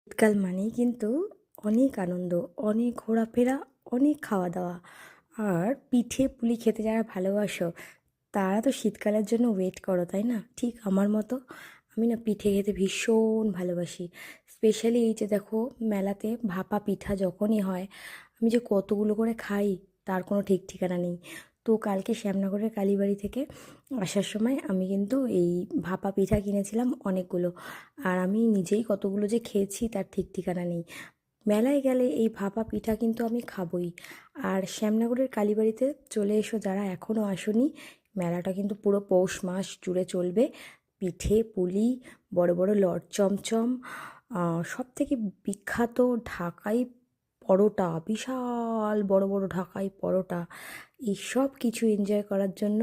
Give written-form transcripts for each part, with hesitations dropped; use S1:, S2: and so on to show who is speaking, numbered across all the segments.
S1: শীতকাল মানেই কিন্তু অনেক আনন্দ, অনেক ঘোরাফেরা, অনেক খাওয়া দাওয়া। আর পিঠে পুলি খেতে যারা ভালোবাসো তারা তো শীতকালের জন্য ওয়েট করো, তাই না? ঠিক আমার মতো। আমি না পিঠে খেতে ভীষণ ভালোবাসি। স্পেশালি এই যে দেখো, মেলাতে ভাপা পিঠা যখনই হয় আমি যে কতগুলো করে খাই তার কোনো ঠিক ঠিকানা নেই। তো কালকে শ্যামনগরের কালীবাড়ি থেকে আসার সময় আমি কিন্তু এই ভাপা পিঠা কিনেছিলাম অনেকগুলো। আর আমি নিজেই কতগুলো যে খেয়েছি তার ঠিক ঠিকানা নেই। মেলায় গেলে এই ভাপা পিঠা কিন্তু আমি খাবই। আর শ্যামনগরের কালীবাড়িতে চলে এসো যারা এখনও আসোনি, মেলাটা কিন্তু পুরো পৌষ মাস জুড়ে চলবে। পিঠে পুলি, বড় বড় লট চমচম, সব থেকে বিখ্যাত ঢাকাই পরোটা, বিশাল বড় বড় ঢাকাই পরোটা, এই সব কিছু এনজয় করার জন্য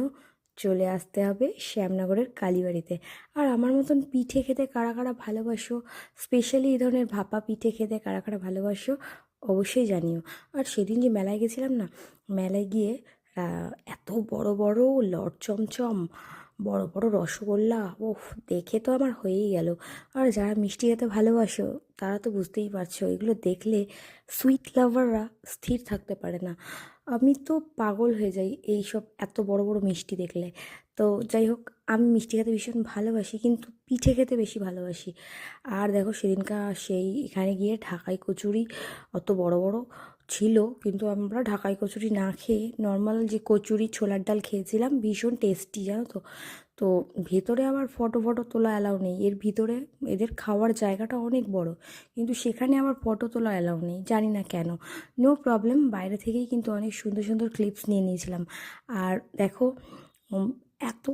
S1: চলে আসতে হবে শ্যামনগরের কালীবাড়িতে। আর আমার মতন পিঠে খেতে কারা কারা ভালোবাসো, স্পেশালি এই ধরনের ভাপা পিঠে খেতে কারা কারা ভালোবাসো, অবশ্যই জানিও। আর সেদিন যে মেলায় গেছিলাম না, মেলায় গিয়ে এত বড় বড় লট চমচম, বড় বড় রসগোল্লা, ওফ, দেখে তো আমার হয়েই গেল। আর যারা মিষ্টি খেতে ভালোবাসো তারা তো বুঝতেই পারছো, এগুলো দেখলে সুইট লাভাররা স্থির থাকতে পারে না। আমি তো পাগল হয়ে যাই এই সব এত বড় বড় মিষ্টি দেখলে। তো যাই হোক, আমি মিষ্টি খেতে ভীষণ ভালোবাসি, কিন্তু পিঠে খেতে বেশি ভালোবাসি। আর দেখো সেদিনকার সেই এখানে গিয়ে ঢাকাই কচুরি অত বড় বড় ছিল, কিন্তু আমরা ঢাকাই কচুরি না খেয়ে নর্মাল যে কচুরি ছোলার ডাল খেয়েছিলাম, ভীষণ টেস্টি জানো তো। তো ভেতরে আবার ফটো ফটো তোলা অ্যালাউ নেই, এর ভিতরে এদের খাওয়ার জায়গাটা অনেক বড়, কিন্তু সেখানে আবার ফটো তোলা অ্যালাউ নেই, জানি না কেন। নো প্রবলেম, বাইরে থেকেই কিন্তু অনেক সুন্দর সুন্দর ক্লিপস নিয়ে নিয়েছিলাম। আর দেখো, উম, এত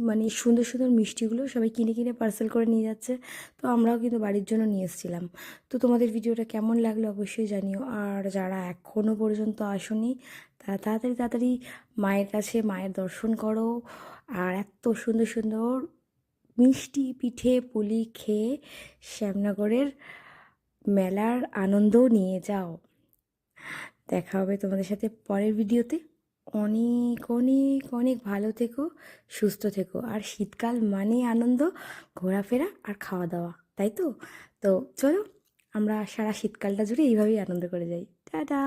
S1: মানে সুন্দর সুন্দর মিষ্টিগুলো সবাই কিনে কিনে পার্সেল করে নিয়ে যাচ্ছে। তো আমরাও কিন্তু বাড়ির জন্য নিয়ে এসেছিলাম। তো তোমাদের ভিডিওটা কেমন লাগলো অবশ্যই জানিও। আর যারা এখনও পর্যন্ত আসোনি তারা তাড়াতাড়ি তাড়াতাড়ি মায়ের কাছে মায়ের দর্শন করো। আর এত সুন্দর সুন্দর মিষ্টি পিঠে পুলি খেয়ে শ্যামনগরের মেলার আনন্দও নিয়ে যাও। দেখা হবে তোমাদের সাথে পরের ভিডিওতে। অনেক অনেক অনেক ভালো থেকো, সুস্থ থেকো। আর শীতকাল মানে আনন্দ, ঘোরাফেরা আর খাওয়া দাওয়া, তাই তো? তো চলো, আমরা সারা শীতকালটা জুড়ে এইভাবেই আনন্দ করে যাই। টাটা।